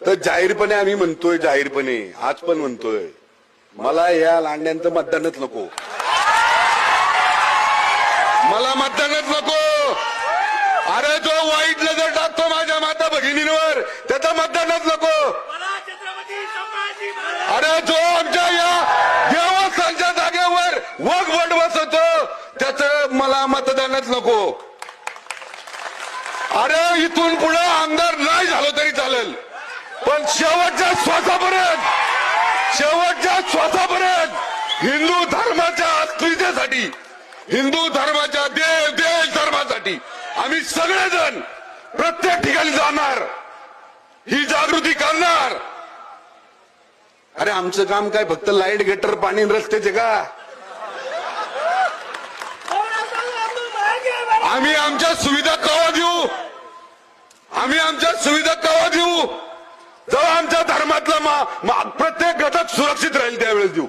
तर जाहीरपणे आम्ही म्हणतोय, जाहीरपणे आज पण म्हणतोय, मला या लांड्यांचं मतदानच नको, मला मतदानच नको. अरे जो वाईट नजर टाकतो माझ्या माता भगिनींवर त्याचं मतदानच नको. अरे जो आमच्या या देवस्थानच्या जागेवर वट बसवतो त्याचं मला मतदानच नको. अरे इथून पुढे आमदार नाही झालो तरी चालेल, पण शेवटच्या श्वासापर्यंत हिंदू धर्माच्या अस्मितेसाठी, हिंदू धर्माच्या देश धर्मासाठी आम्ही सगळेजण प्रत्येक ठिकाणी जाणार, ही जागृती करणार. अरे आमचं काम काय फक्त लाईट गेटर पाणी रस्त्याचे का? आम्ही आमच्या सुविधा केव्हा देऊ, आम्ही आमच्या सुविधा केव्हा देऊ जेव्हा आमच्या धर्मातला प्रत्येक घटक सुरक्षित राहील त्यावेळेस देऊ.